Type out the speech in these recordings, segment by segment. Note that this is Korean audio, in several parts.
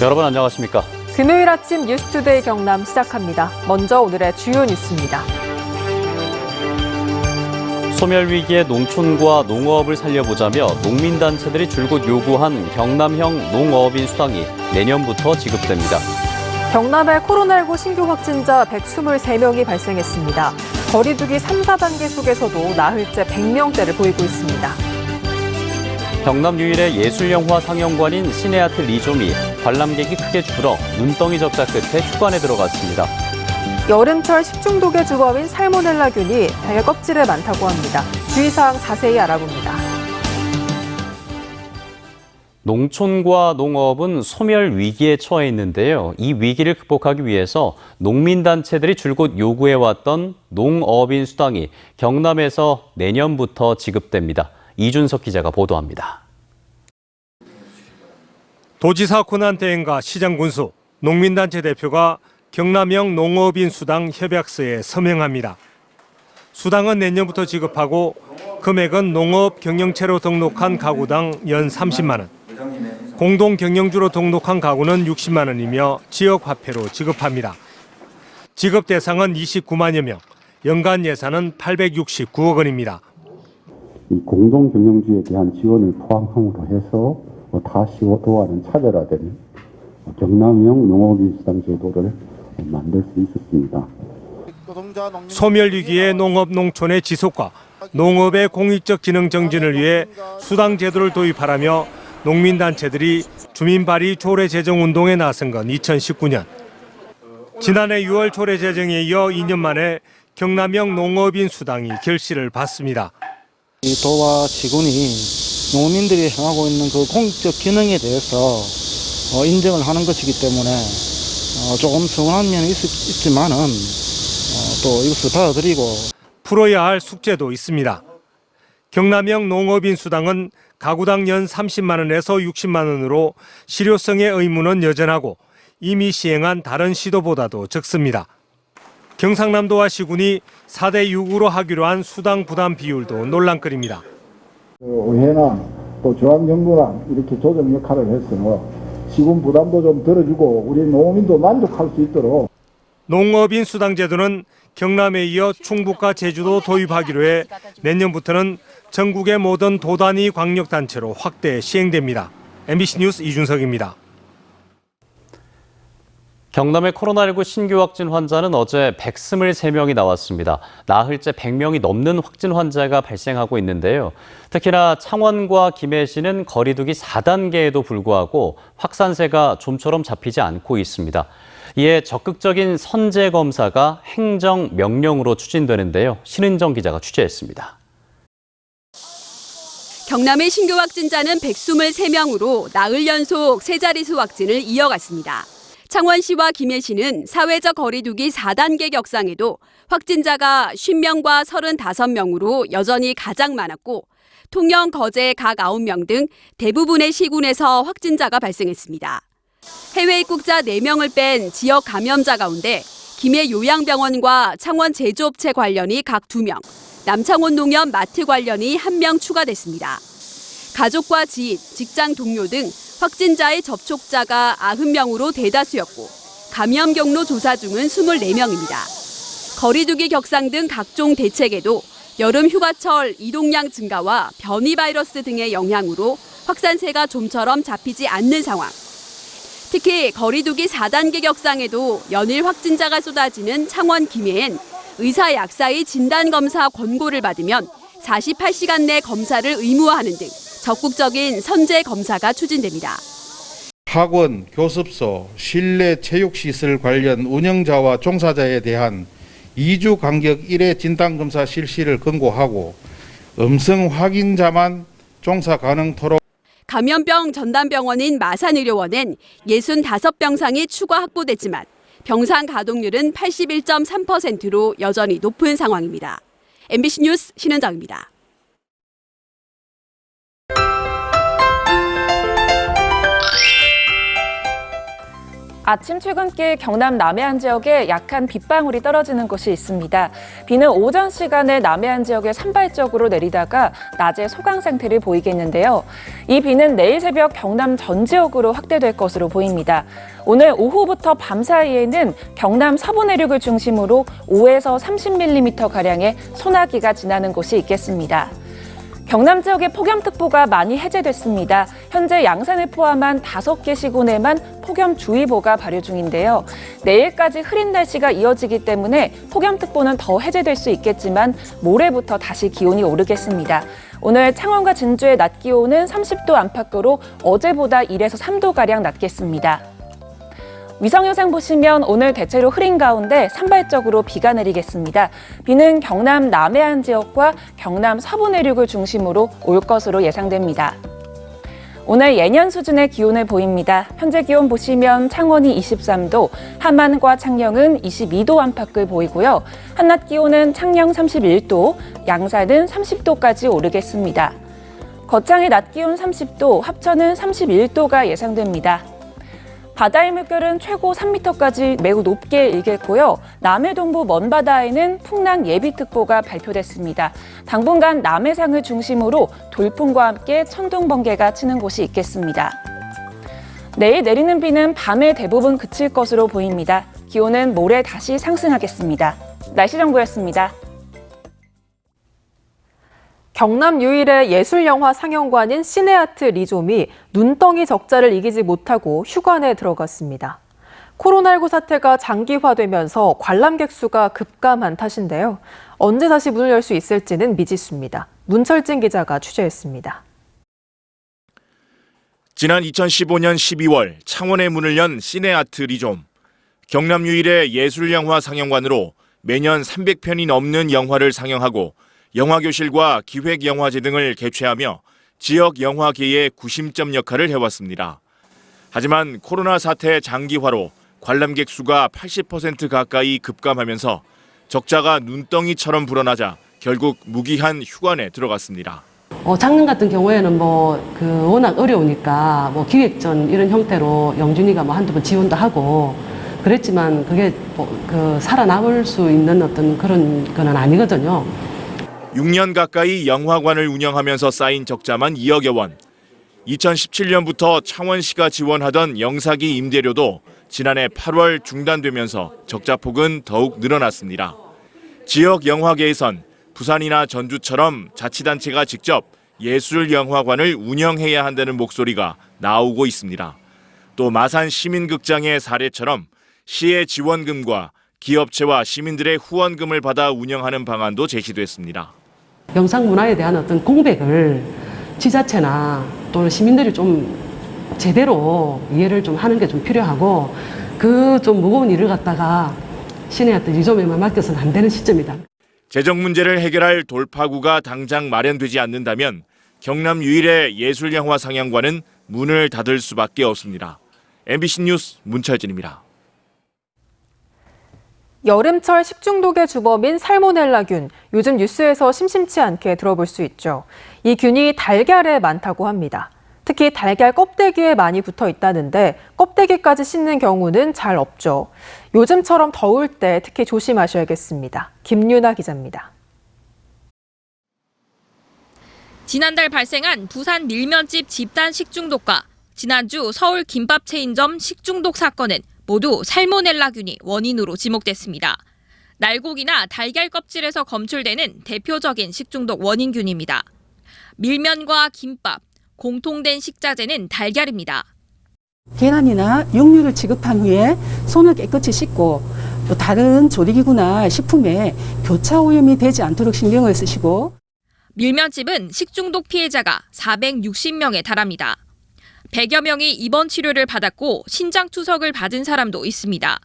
여러분 안녕하십니까? 금요일 아침 뉴스투데이 경남 시작합니다. 먼저 오늘의 주요 뉴스입니다. 소멸 위기의 농촌과 농어업을 살려보자며 농민단체들이 줄곧 요구한 경남형 농어업인 수당이 내년부터 지급됩니다. 경남에 코로나19 신규 확진자 123명이 발생했습니다. 거리두기 3, 4단계 속에서도 나흘째 100명대를 보이고 있습니다. 경남 유일의 예술영화 상영관인 시네아트 리좀이 관람객이 크게 줄어 눈덩이 적자 끝에 휴관에 들어갔습니다. 여름철 식중독의 주범인 살모넬라균이 배 껍질에 많다고 합니다. 주의사항 자세히 알아봅니다. 농촌과 농업은 소멸 위기에 처해 있는데요. 이 위기를 극복하기 위해서 농민단체들이 줄곧 요구해왔던 농어업인 수당이 경남에서 내년부터 지급됩니다. 이준석 기자가 보도합니다. 도지사 권한대행과 시장 군수, 농민단체 대표가 경남형 농어업인 수당 협약서에 서명합니다. 수당은 내년부터 지급하고 금액은 농업 경영체로 등록한 가구당 연 30만 원, 공동 경영주로 등록한 가구는 60만 원이며 지역 화폐로 지급합니다. 지급 대상은 29만여 명, 연간 예산은 869억 원입니다. 이 공동 경영주에 대한 지원을 포함함으로 해서 다시 도와는 차별화된 경남형 농업인 수당 제도를 만들 수 있었습니다. 소멸 위기의 농업 농촌의 지속과 농업의 공익적 기능 정진을 위해 수당 제도를 도입하라며 농민단체들이 주민 발의 초래 제정 운동에 나선 건 2019년. 지난해 6월 초래 제정에 이어 2년 만에 경남형 농업인 수당이 결실을 봤습니다. 이 도와 지군이 농민들이 행하고 있는 그 공익적 기능에 대해서 인정을 하는 것이기 때문에 조금 서운한 면이 있지만은 또 이것을 받아들이고 풀어야 할 숙제도 있습니다. 경남형 농업인 수당은 가구당 연 30만 원에서 60만 원으로 실효성의 의무는 여전하고 이미 시행한 다른 시도보다도 적습니다. 경상남도와 시군이 4대 6으로 하기로 한 수당 부담 비율도 논란거리입니다. 의회나 또 중앙정부나 이렇게 조정 역할을 해서 시군 부담도 좀 덜어주고 우리 농민도 만족할 수 있도록. 농업인 수당 제도는 경남에 이어 충북과 제주도 도입하기로 해 내년부터는 전국의 모든 도단위 광역단체로 확대 시행됩니다. MBC 뉴스 이준석입니다. 경남의 코로나19 신규 확진 환자는 어제 123명이 나왔습니다. 나흘째 100명이 넘는 확진 환자가 발생하고 있는데요. 특히나 창원과 김해시는 거리두기 4단계에도 불구하고 확산세가 좀처럼 잡히지 않고 있습니다. 이에 적극적인 선제 검사가 행정 명령으로 추진되는데요. 신은정 기자가 취재했습니다. 경남의 신규 확진자는 123명으로 나흘 연속 세 자릿수 확진을 이어갔습니다. 창원시와 김해시는 사회적 거리두기 4단계 격상에도 확진자가 50명과 35명으로 여전히 가장 많았고 통영, 거제 각 9명 등 대부분의 시군에서 확진자가 발생했습니다. 해외 입국자 4명을 뺀 지역 감염자 가운데 김해 요양병원과 창원 제조업체 관련이 각 2명, 남창원 농협 마트 관련이 1명 추가됐습니다. 가족과 지인, 직장 동료 등 확진자의 접촉자가 90명으로 대다수였고 감염 경로 조사 중은 24명입니다. 거리두기 격상 등 각종 대책에도 여름 휴가철 이동량 증가와 변이 바이러스 등의 영향으로 확산세가 좀처럼 잡히지 않는 상황. 특히 거리두기 4단계 격상에도 연일 확진자가 쏟아지는 창원 김해엔 의사 약사의 진단검사 권고를 받으면 48시간 내 검사를 의무화하는 등 적극적인 선제 검사가 추진됩니다. 학원, 교습소, 실내 체육시설 관련 운영자와 종사자에 대한 2주 간격 1회 진단검사 실시를 권고하고 음성 확인자만 종사 가능토록. 감염병 전담병원인 마산의료원엔 65병상이 추가 확보됐지만 병상 가동률은 81.3%로 여전히 높은 상황입니다. MBC 뉴스 신은정입니다. 아침 출근길 경남 남해안 지역에 약한 빗방울이 떨어지는 곳이 있습니다. 비는 오전 시간에 남해안 지역에 산발적으로 내리다가 낮에 소강 상태를 보이겠는데요. 이 비는 내일 새벽 경남 전 지역으로 확대될 것으로 보입니다. 오늘 오후부터 밤 사이에는 경남 서부 내륙을 중심으로 5에서 30mm가량의 소나기가 지나는 곳이 있겠습니다. 경남 지역의 폭염특보가 많이 해제됐습니다. 현재 양산을 포함한 5개 시군에만 폭염주의보가 발효 중인데요. 내일까지 흐린 날씨가 이어지기 때문에 폭염특보는 더 해제될 수 있겠지만 모레부터 다시 기온이 오르겠습니다. 오늘 창원과 진주의 낮 기온은 30도 안팎으로 어제보다 1에서 3도가량 낮겠습니다. 위성 영상 보시면 오늘 대체로 흐린 가운데 산발적으로 비가 내리겠습니다. 비는 경남 남해안 지역과 경남 서부 내륙을 중심으로 올 것으로 예상됩니다. 오늘 예년 수준의 기온을 보입니다. 현재 기온 보시면 창원이 23도, 함안과 창녕은 22도 안팎을 보이고요. 한낮 기온은 창녕 31도, 양산은 30도까지 오르겠습니다. 거창의 낮 기온 30도, 합천은 31도가 예상됩니다. 바다의 물결은 최고 3m까지 매우 높게 일겠고요. 남해 동부 먼바다에는 풍랑 예비특보가 발표됐습니다. 당분간 남해상을 중심으로 돌풍과 함께 천둥 번개가 치는 곳이 있겠습니다. 내일 내리는 비는 밤에 대부분 그칠 것으로 보입니다. 기온은 모레 다시 상승하겠습니다. 날씨 정보였습니다. 경남 유일의 예술영화 상영관인 시네아트 리좀이 눈덩이 적자를 이기지 못하고 휴관에 들어갔습니다. 코로나19 사태가 장기화되면서 관람객 수가 급감한 탓인데요. 언제 다시 문을 열 수 있을지는 미지수입니다. 문철진 기자가 취재했습니다. 지난 2015년 12월 창원에 문을 연 시네아트 리좀. 경남 유일의 예술영화 상영관으로 매년 300편이 넘는 영화를 상영하고 영화교실과 기획영화제 등을 개최하며 지역 영화계의 구심점 역할을 해왔습니다. 하지만 코로나 사태 장기화로 관람객 수가 80% 가까이 급감하면서 적자가 눈덩이처럼 불어나자 결국 무기한 휴관에 들어갔습니다. 작년 같은 경우에는 워낙 어려우니까 기획전 이런 형태로 영준이가 한두 번 지원도 하고 그랬지만 그게 살아남을 수 있는 어떤 그런 건 아니거든요. 6년 가까이 영화관을 운영하면서 쌓인 적자만 2억여 원. 2017년부터 창원시가 지원하던 영사기 임대료도 지난해 8월 중단되면서 적자폭은 더욱 늘어났습니다. 지역 영화계에선 부산이나 전주처럼 자치단체가 직접 예술영화관을 운영해야 한다는 목소리가 나오고 있습니다. 또 마산 시민극장의 사례처럼 시의 지원금과 기업체와 시민들의 후원금을 받아 운영하는 방안도 제시됐습니다. 영상 문화에 대한 어떤 공백을 지자체나 또는 시민들이 좀 제대로 이해를 좀 하는 게 좀 필요하고 그 좀 무거운 일을 갖다가 시네아트 리좀에만 맡겨서는 안 되는 시점이다. 재정 문제를 해결할 돌파구가 당장 마련되지 않는다면 경남 유일의 예술영화 상영관은 문을 닫을 수밖에 없습니다. MBC 뉴스 문철진입니다. 여름철 식중독의 주범인 살모넬라균, 요즘 뉴스에서 심심치 않게 들어볼 수 있죠. 이 균이 달걀에 많다고 합니다. 특히 달걀 껍데기에 많이 붙어 있다는데 껍데기까지 씻는 경우는 잘 없죠. 요즘처럼 더울 때 특히 조심하셔야겠습니다. 김유나 기자입니다. 지난달 발생한 부산 밀면집 집단 식중독과 지난주 서울 김밥 체인점 식중독 사건은 모두 살모넬라균이 원인으로 지목됐습니다. 날고기나 달걀 껍질에서 검출되는 대표적인 식중독 원인균입니다. 밀면과 김밥, 공통된 식자재는 달걀입니다. 계란이나 육류를 취급한 후에 손을 깨끗이 씻고 또 다른 조리기구나 식품에 교차 오염이 되지 않도록 신경을 쓰시고 밀면집은 식중독 피해자가 460명에 달합니다. 100여 명이 입원 치료를 받았고 신장 투석을 받은 사람도 있습니다.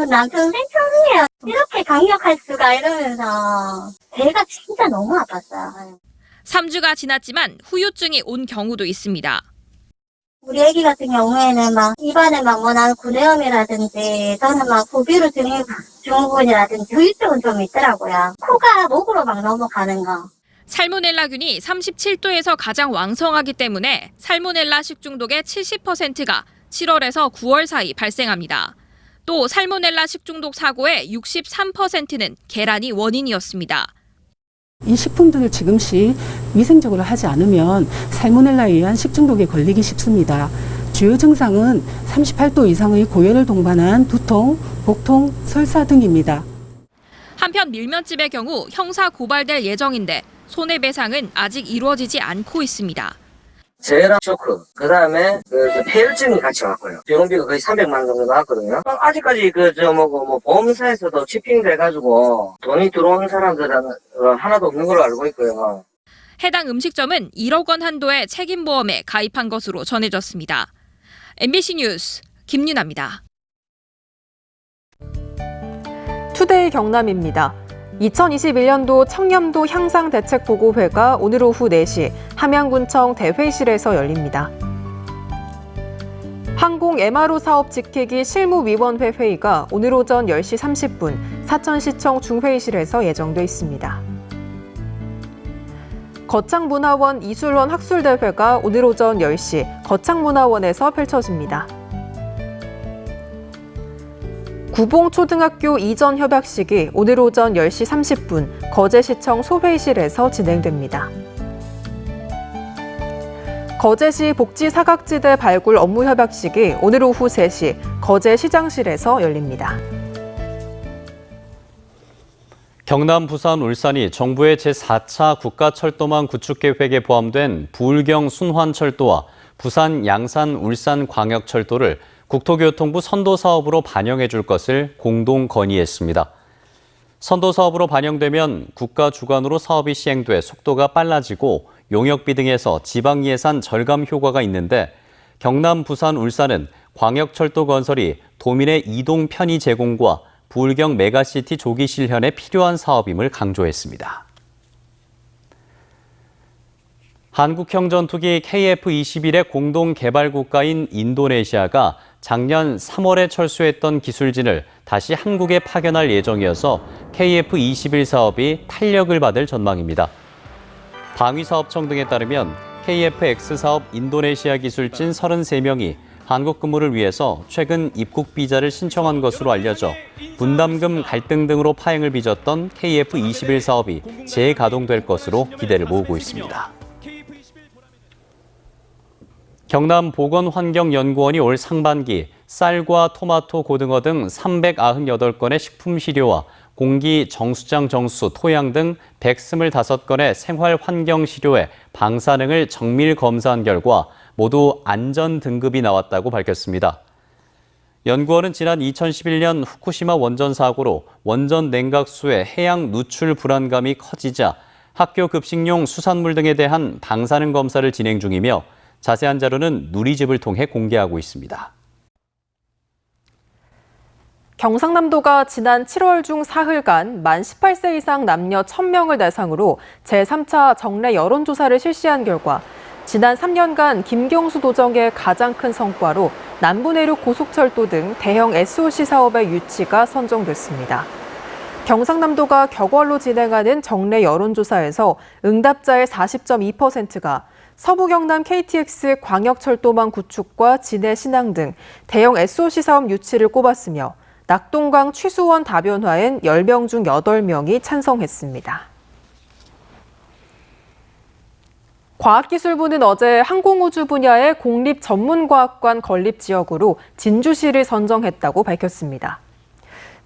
남편 생편이에요. 이렇게 강력할 수가 이러면서 배가 진짜 너무 아팠어요. 3주가 지났지만 후유증이 온 경우도 있습니다. 우리 애기 같은 경우에는 입안에 나는 구내염이라든지 저는 구비로 증후군이라든지 후유증은 좀 있더라고요. 코가 목으로 넘어가는 거. 살모넬라균이 37도에서 가장 왕성하기 때문에 살모넬라 식중독의 70%가 7월에서 9월 사이 발생합니다. 또 살모넬라 식중독 사고의 63%는 계란이 원인이었습니다. 이 식품들을 지금씩 위생적으로 하지 않으면 살모넬라에 의한 식중독에 걸리기 쉽습니다. 주요 증상은 38도 이상의 고열을 동반한 두통, 복통, 설사 등입니다. 한편 밀면집의 경우 형사 고발될 예정인데 손해배상은 아직 이루어지지 않고 있습니다. 재해랑 쇼크, 그 다음에 폐혈증이 같이 왔고요. 병원비가 거의 300만 원 정도 나왔거든요. 아직까지 보험사에서도 치핑돼가지고 돈이 들어온 사람들은 하나도 없는 걸로 알고 있고요. 해당 음식점은 1억 원 한도의 책임보험에 가입한 것으로 전해졌습니다. MBC 뉴스 김윤아입니다. 투데이 경남입니다. 2021년도 청렴도 향상대책보고회가 오늘 오후 4시 함양군청 대회실에서 열립니다. 항공 MRO 사업 지키기 실무위원회 회의가 오늘 오전 10시 30분 사천시청 중회의실에서 예정돼 있습니다. 거창문화원 이술원 학술대회가 오늘 오전 10시 거창문화원에서 펼쳐집니다. 구봉초등학교 이전 협약식이 오늘 오전 10시 30분 거제시청 소회의실에서 진행됩니다. 거제시 복지사각지대 발굴 업무 협약식이 오늘 오후 3시 거제시장실에서 열립니다. 경남, 부산, 울산이 정부의 제4차 국가철도망 구축 계획에 포함된 부울경 순환철도와 부산, 양산, 울산 광역철도를 국토교통부 선도사업으로 반영해 줄 것을 공동 건의했습니다. 선도사업으로 반영되면 국가 주관으로 사업이 시행돼 속도가 빨라지고 용역비 등에서 지방 예산 절감 효과가 있는데 경남, 부산, 울산은 광역철도 건설이 도민의 이동 편의 제공과 부울경 메가시티 조기 실현에 필요한 사업임을 강조했습니다. 한국형 전투기 KF-21의 공동 개발 국가인 인도네시아가 작년 3월에 철수했던 기술진을 다시 한국에 파견할 예정이어서 KF-21 사업이 탄력을 받을 전망입니다. 방위사업청 등에 따르면 KF-X 사업 인도네시아 기술진 33명이 한국 근무를 위해서 최근 입국 비자를 신청한 것으로 알려져 분담금 갈등 등으로 파행을 빚었던 KF-21 사업이 재가동될 것으로 기대를 모으고 있습니다. 경남보건환경연구원이 올 상반기 쌀과 토마토, 고등어 등 398건의 식품 시료와 공기 정수장 정수, 토양 등 125건의 생활 환경 시료의 방사능을 정밀 검사한 결과 모두 안전 등급이 나왔다고 밝혔습니다. 연구원은 지난 2011년 후쿠시마 원전 사고로 원전 냉각수의 해양 누출 불안감이 커지자 학교 급식용 수산물 등에 대한 방사능 검사를 진행 중이며 자세한 자료는 누리집을 통해 공개하고 있습니다. 경상남도가 지난 7월 중 사흘간 만 18세 이상 남녀 1,000명을 대상으로 제3차 정례 여론조사를 실시한 결과 지난 3년간 김경수 도정의 가장 큰 성과로 남부내륙 고속철도 등 대형 SOC 사업의 유치가 선정됐습니다. 경상남도가 격월로 진행하는 정례 여론조사에서 응답자의 40.2%가 서부 경남 KTX 광역철도망 구축과 진해 신항 등 대형 SOC 사업 유치를 꼽았으며 낙동강 취수원 다변화엔 10명 중 8명이 찬성했습니다. 과학기술부는 어제 항공우주 분야의 공립전문과학관 건립 지역으로 진주시를 선정했다고 밝혔습니다.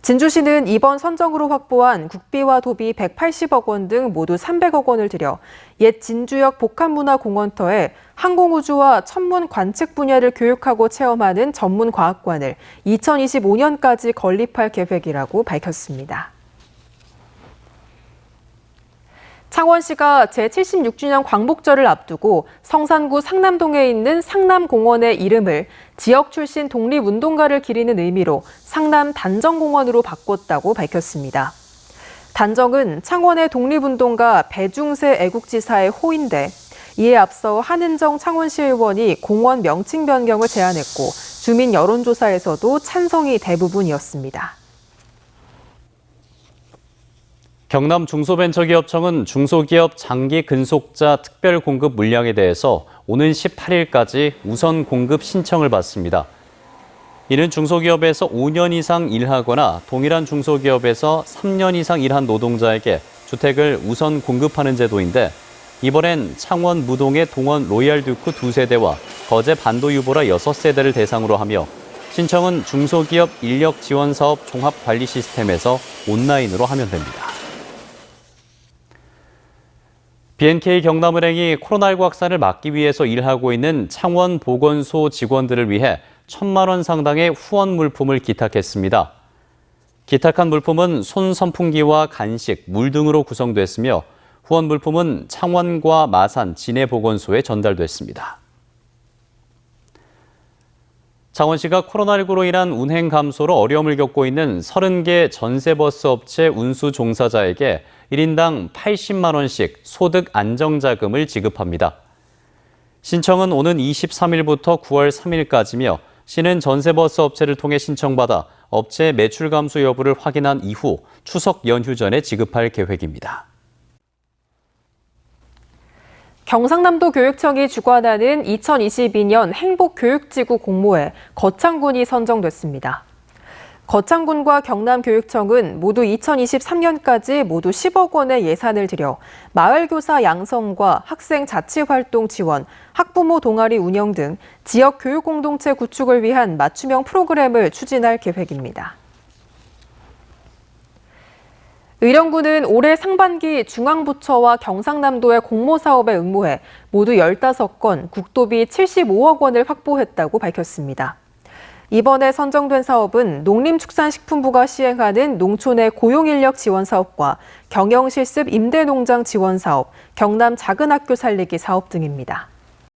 진주시는 이번 선정으로 확보한 국비와 도비 180억 원 등 모두 300억 원을 들여 옛 진주역 복합문화공원터에 항공우주와 천문 관측 분야를 교육하고 체험하는 전문과학관을 2025년까지 건립할 계획이라고 밝혔습니다. 창원시가 제76주년 광복절을 앞두고 성산구 상남동에 있는 상남공원의 이름을 지역 출신 독립운동가를 기리는 의미로 상남 단정공원으로 바꿨다고 밝혔습니다. 단정은 창원의 독립운동가 배중세 애국지사의 호인데 이에 앞서 한은정 창원시 의원이 공원 명칭 변경을 제안했고 주민 여론조사에서도 찬성이 대부분이었습니다. 경남 중소벤처기업청은 중소기업 장기 근속자 특별 공급 물량에 대해서 오는 18일까지 우선 공급 신청을 받습니다. 이는 중소기업에서 5년 이상 일하거나 동일한 중소기업에서 3년 이상 일한 노동자에게 주택을 우선 공급하는 제도인데 이번엔 창원 무동의 동원 로얄듀크 2세대와 거제 반도유보라 6세대를 대상으로 하며 신청은 중소기업 인력지원사업 종합관리 시스템에서 온라인으로 하면 됩니다. BNK 경남은행이 코로나19 확산을 막기 위해서 일하고 있는 창원 보건소 직원들을 위해 1,000만 원 상당의 후원 물품을 기탁했습니다. 기탁한 물품은 손 선풍기와 간식, 물 등으로 구성됐으며 후원 물품은 창원과 마산, 진해보건소에 전달됐습니다. 창원시가 코로나19로 인한 운행 감소로 어려움을 겪고 있는 30개 전세버스 업체 운수 종사자에게 1인당 80만 원씩 소득 안정자금을 지급합니다. 신청은 오는 23일부터 9월 3일까지며 시는 전세버스 업체를 통해 신청받아 업체 매출 감소 여부를 확인한 이후 추석 연휴 전에 지급할 계획입니다. 경상남도 교육청이 주관하는 2022년 행복교육지구 공모에 거창군이 선정됐습니다. 거창군과 경남교육청은 모두 2023년까지 모두 10억 원의 예산을 들여 마을교사 양성과 학생 자치활동 지원, 학부모 동아리 운영 등 지역 교육 공동체 구축을 위한 맞춤형 프로그램을 추진할 계획입니다. 의령군은 올해 상반기 중앙부처와 경상남도의 공모사업에 응모해 모두 15건 국도비 75억 원을 확보했다고 밝혔습니다. 이번에 선정된 사업은 농림축산식품부가 시행하는 농촌의 고용인력 지원 사업과 경영실습 임대농장 지원 사업, 경남 작은 학교 살리기 사업 등입니다.